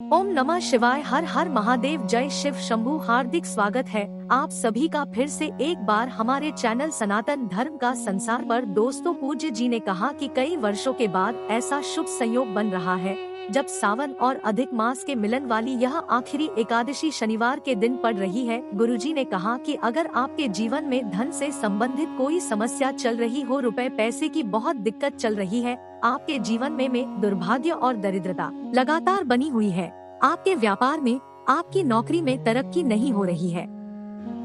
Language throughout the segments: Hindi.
ओम नमः शिवाय। हर हर महादेव। जय शिव शंभू। हार्दिक स्वागत है आप सभी का फिर से एक बार हमारे चैनल सनातन धर्म का संसार पर। दोस्तों, पूज्य जी ने कहा कि कई वर्षों के बाद ऐसा शुभ संयोग बन रहा है जब सावन और अधिक मास के मिलन वाली यह आखिरी एकादशी शनिवार के दिन पड़ रही है। गुरुजी ने कहा कि अगर आपके जीवन में धन से संबंधित कोई समस्या चल रही हो, रुपए पैसे की बहुत दिक्कत चल रही है, आपके जीवन में दुर्भाग्य और दरिद्रता लगातार बनी हुई है, आपके व्यापार में, आपकी नौकरी में तरक्की नहीं हो रही है,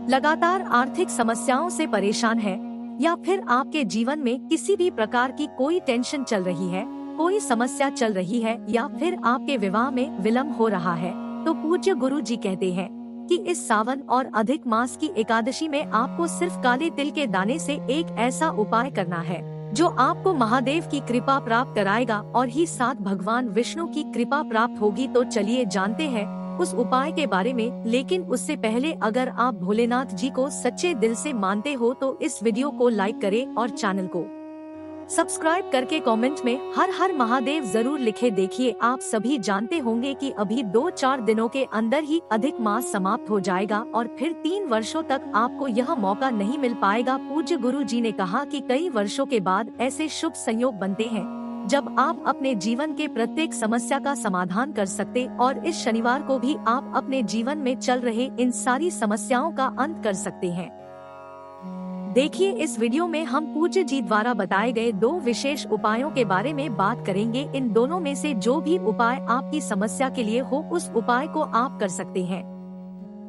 लगातार आर्थिक समस्याओं से परेशान है, या फिर आपके जीवन में किसी भी प्रकार की कोई टेंशन चल रही है, कोई समस्या चल रही है, या फिर आपके विवाह में विलम्ब हो रहा है, तो पूज्य गुरु जी कहते हैं कि इस सावन और अधिक मास की एकादशी में आपको सिर्फ काले तिल के दाने से एक ऐसा उपाय करना है जो आपको महादेव की कृपा प्राप्त कराएगा और ही साथ भगवान विष्णु की कृपा प्राप्त होगी। तो चलिए जानते हैं उस उपाय के बारे में। लेकिन उससे पहले अगर आप भोलेनाथ जी को सच्चे दिल से मानते हो तो इस वीडियो को लाइक करें और चैनल को सब्सक्राइब करके कमेंट में हर हर महादेव जरूर लिखे। देखिए, आप सभी जानते होंगे कि अभी 2-4 दिनों के अंदर ही अधिक मास समाप्त हो जाएगा और फिर 3 वर्षों तक आपको यह मौका नहीं मिल पाएगा। पूज्य गुरु जी ने कहा कि कई वर्षों के बाद ऐसे शुभ संयोग बनते हैं जब आप अपने जीवन के प्रत्येक समस्या का समाधान कर सकते, और इस शनिवार को भी आप अपने जीवन में चल रहे इन सारी समस्याओं का अंत कर सकते हैं। देखिए, इस वीडियो में हम पूज्य जी द्वारा बताए गए 2 विशेष उपायों के बारे में बात करेंगे। इन दोनों में से जो भी उपाय आपकी समस्या के लिए हो, उस उपाय को आप कर सकते हैं।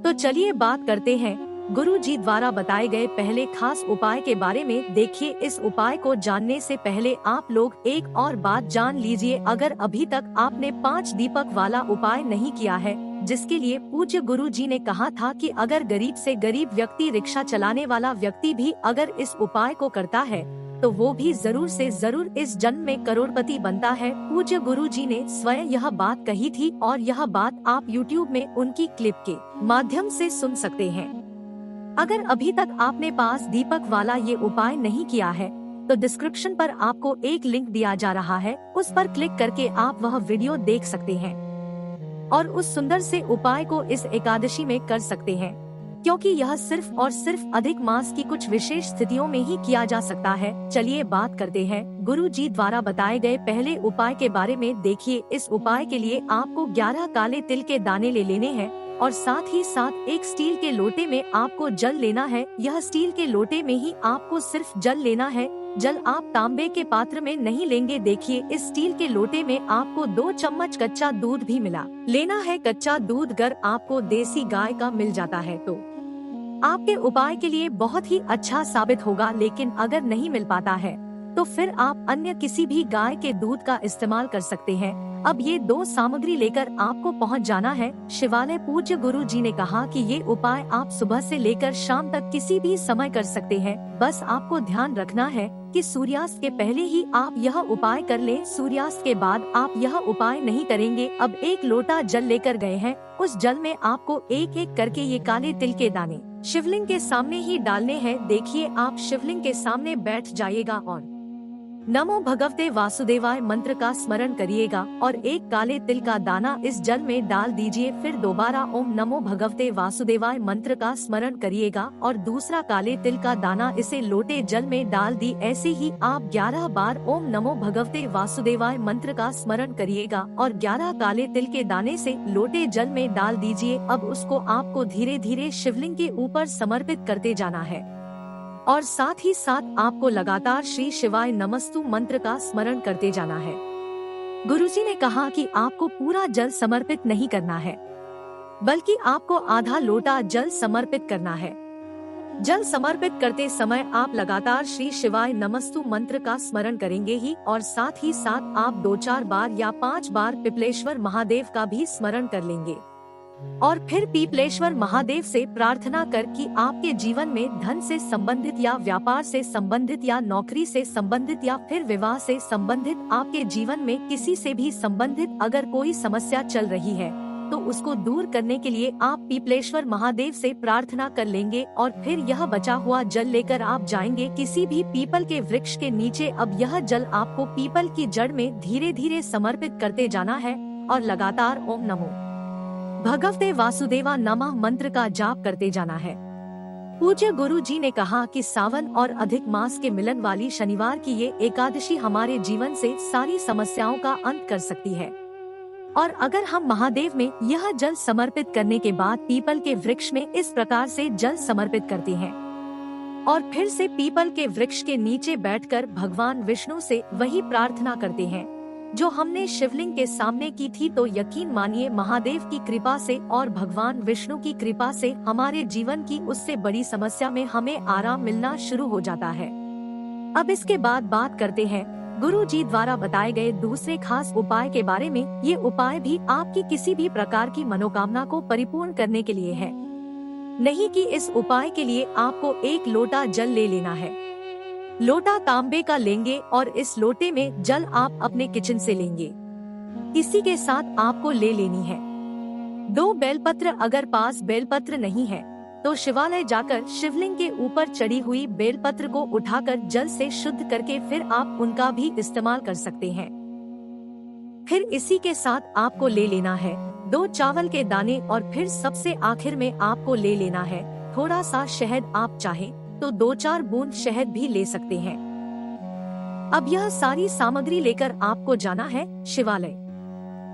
तो चलिए बात करते हैं गुरु जी द्वारा बताए गए पहले खास उपाय के बारे में। देखिए, इस उपाय को जानने से पहले आप लोग एक और बात जान लीजिए। अगर अभी तक आपने 5 दीपक वाला उपाय नहीं किया है, जिसके लिए पूज्य गुरु जी ने कहा था कि अगर गरीब से गरीब व्यक्ति, रिक्शा चलाने वाला व्यक्ति भी अगर इस उपाय को करता है तो वो भी जरूर से जरूर इस जन्म में करोड़पति बनता है। पूज्य गुरु जी ने स्वयं यह बात कही थी और यह बात आप YouTube में उनकी क्लिप के माध्यम से सुन सकते हैं। अगर अभी तक आपने 5 दीपक वाला ये उपाय नहीं किया है तो डिस्क्रिप्शन पर आपको एक लिंक दिया जा रहा है, उस पर क्लिक करके आप वह वीडियो देख सकते हैं और उस सुंदर से उपाय को इस एकादशी में कर सकते हैं, क्योंकि यह सिर्फ और सिर्फ अधिक मास की कुछ विशेष स्थितियों में ही किया जा सकता है। चलिए बात करते हैं गुरु जी द्वारा बताए गए पहले उपाय के बारे में। देखिए, इस उपाय के लिए आपको 11 काले तिल के दाने ले लेने हैं और साथ ही साथ एक स्टील के लोटे में आपको जल लेना है। यह स्टील के लोटे में ही आपको सिर्फ जल लेना है, जल आप तांबे के पात्र में नहीं लेंगे। देखिए, इस स्टील के लोटे में आपको 2 चम्मच कच्चा दूध भी मिला लेना है। कच्चा दूध अगर आपको देसी गाय का मिल जाता है तो आपके उपाय के लिए बहुत ही अच्छा साबित होगा, लेकिन अगर नहीं मिल पाता है तो फिर आप अन्य किसी भी गाय के दूध का इस्तेमाल कर सकते हैं। अब ये 2 सामग्री लेकर आपको पहुंच जाना है शिवालय। पूज्य गुरु जी ने कहा कि ये उपाय आप सुबह से लेकर शाम तक किसी भी समय कर सकते हैं। बस आपको ध्यान रखना है कि सूर्यास्त के पहले ही आप यह उपाय कर लें। सूर्यास्त के बाद आप यह उपाय नहीं करेंगे। अब एक लोटा जल लेकर गए हैं, उस जल में आपको एक एक करके ये काले तिल के दाने शिवलिंग के सामने ही डालने हैं। देखिए, आप शिवलिंग के सामने बैठ जाइएगा और नमो भगवते वासुदेवाय मंत्र का स्मरण करिएगा और एक काले तिल का दाना इस जल में डाल दीजिए। फिर दोबारा ओम नमो भगवते वासुदेवाय मंत्र का स्मरण करिएगा और दूसरा काले तिल का दाना इसे लोटे जल में डाल दी। ऐसे ही आप 11 बार ओम नमो भगवते वासुदेवाय मंत्र का स्मरण करिएगा और 11 काले तिल के दाने से लोटे जल में डाल दीजिए। अब उसको आपको धीरे धीरे शिवलिंग के ऊपर समर्पित करते जाना है और साथ ही साथ आपको लगातार श्री शिवाय नमस्तु मंत्र का स्मरण करते जाना है। गुरुजी ने कहा कि आपको पूरा जल समर्पित नहीं करना है, बल्कि आपको आधा लोटा जल समर्पित करना है। जल समर्पित करते समय आप लगातार श्री शिवाय नमस्तु मंत्र का स्मरण करेंगे ही, और साथ ही साथ आप 2-4 बार या 5 बार पिपलेश्वर महादेव का भी स्मरण कर लेंगे और फिर पीपलेश्वर महादेव से प्रार्थना कर कि आपके जीवन में धन से संबंधित या व्यापार से संबंधित या नौकरी से संबंधित या फिर विवाह से संबंधित, आपके जीवन में किसी से भी संबंधित अगर कोई समस्या चल रही है तो उसको दूर करने के लिए आप पीपलेश्वर महादेव से प्रार्थना कर लेंगे और फिर यह बचा हुआ जल लेकर आप जाएंगे किसी भी पीपल के वृक्ष के नीचे। अब यह जल आपको पीपल की जड़ में धीरे धीरे समर्पित करते जाना है और लगातार ओम नमो भगवते वासुदेवा नमः मंत्र का जाप करते जाना है। पूज्य गुरु जी ने कहा कि सावन और अधिक मास के मिलन वाली शनिवार की ये एकादशी हमारे जीवन से सारी समस्याओं का अंत कर सकती है। और अगर हम महादेव में यह जल समर्पित करने के बाद पीपल के वृक्ष में इस प्रकार से जल समर्पित करते हैं और फिर से पीपल के वृक्ष के नीचे बैठकर भगवान विष्णु से वही प्रार्थना करते हैं जो हमने शिवलिंग के सामने की थी, तो यकीन मानिए महादेव की कृपा से और भगवान विष्णु की कृपा से हमारे जीवन की उससे बड़ी समस्या में हमें आराम मिलना शुरू हो जाता है। अब इसके बाद बात करते हैं गुरु जी द्वारा बताए गए दूसरे खास उपाय के बारे में। ये उपाय भी आपकी किसी भी प्रकार की मनोकामना को परिपूर्ण करने के लिए है। नहीं कि इस उपाय के लिए आपको एक लोटा जल ले लेना है। लोटा तांबे का लेंगे और इस लोटे में जल आप अपने किचन से लेंगे। इसी के साथ आपको ले लेनी है 2 बेलपत्र। अगर पास बेलपत्र नहीं है तो शिवालय जाकर शिवलिंग के ऊपर चढ़ी हुई बेलपत्र को उठाकर जल से शुद्ध करके फिर आप उनका भी इस्तेमाल कर सकते हैं। फिर इसी के साथ आपको ले लेना है 2 चावल के दाने और फिर सबसे आखिर में आपको ले लेना है थोड़ा सा शहद। आप चाहे तो 2-4 बूंद शहद भी ले सकते हैं। अब यह सारी सामग्री लेकर आपको जाना है शिवालय।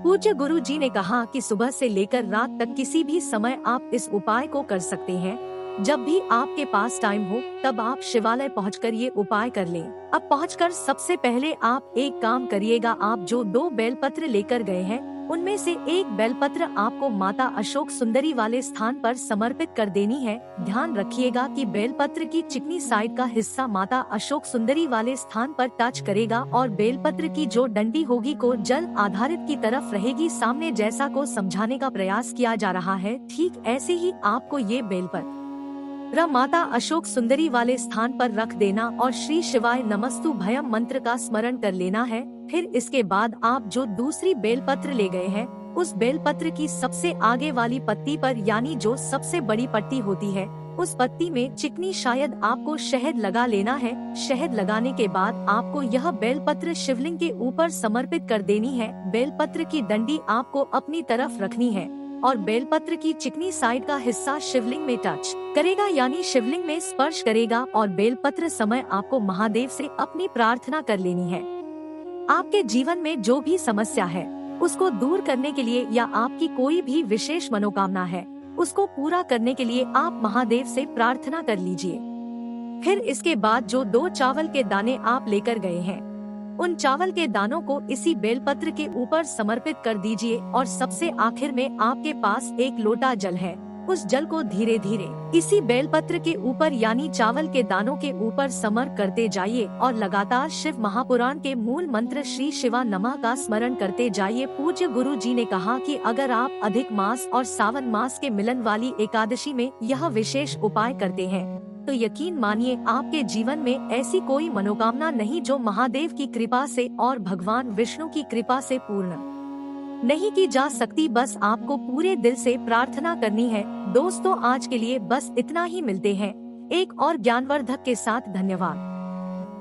पूज्य गुरु जी ने कहा कि सुबह से लेकर रात तक किसी भी समय आप इस उपाय को कर सकते हैं। जब भी आपके पास टाइम हो तब आप शिवालय पहुंचकर ये उपाय कर लें। अब पहुंचकर सबसे पहले आप एक काम करिएगा, आप जो 2 बेलपत्र लेकर गए हैं उनमें से एक बेलपत्र आपको माता अशोक सुंदरी वाले स्थान पर समर्पित कर देनी है। ध्यान रखिएगा कि बेलपत्र की चिकनी साइड का हिस्सा माता अशोक सुंदरी वाले स्थान पर टच करेगा और बेलपत्र की जो डंडी होगी को जल आधारित की तरफ रहेगी सामने। जैसा को समझाने का प्रयास किया जा रहा है ठीक ऐसे ही आपको ये बेलपत्र माता अशोक सुंदरी वाले स्थान पर रख देना और श्री शिवाय नमस्तु भयम मंत्र का स्मरण कर लेना है। फिर इसके बाद आप जो दूसरी बेलपत्र ले गए हैं उस बेलपत्र की सबसे आगे वाली पत्ती पर यानी जो सबसे बड़ी पट्टी होती है उस पत्ती में चिकनी शायद आपको शहद लगा लेना है। शहद लगाने के बाद आपको यह बेलपत्र शिवलिंग के ऊपर समर्पित कर देनी है। बेलपत्र की डंडी आपको अपनी तरफ रखनी है और बेलपत्र की चिकनी साइड का हिस्सा शिवलिंग में टच करेगा यानी शिवलिंग में स्पर्श करेगा और बेलपत्र समय आपको महादेव से अपनी प्रार्थना कर लेनी है। आपके जीवन में जो भी समस्या है उसको दूर करने के लिए या आपकी कोई भी विशेष मनोकामना है उसको पूरा करने के लिए आप महादेव से प्रार्थना कर लीजिए। फिर इसके बाद जो 2 चावल के दाने आप लेकर गए हैं उन चावल के दानों को इसी बेलपत्र के ऊपर समर्पित कर दीजिए और सबसे आखिर में आपके पास एक लोटा जल है उस जल को धीरे धीरे इसी बेलपत्र के ऊपर यानी चावल के दानों के ऊपर समर्पित करते जाइए और लगातार शिव महापुराण के मूल मंत्र श्री शिवा नमः का स्मरण करते जाइए। पूज्य गुरु जी ने कहा कि अगर आप अधिक मास और सावन मास के मिलन वाली एकादशी में यह विशेष उपाय करते हैं तो यकीन मानिए आपके जीवन में ऐसी कोई मनोकामना नहीं जो महादेव की कृपा से और भगवान विष्णु की कृपा से पूर्ण नहीं की जा सकती। बस आपको पूरे दिल से प्रार्थना करनी है। दोस्तों आज के लिए बस इतना ही, मिलते हैं एक और ज्ञानवर्धक के साथ। धन्यवाद।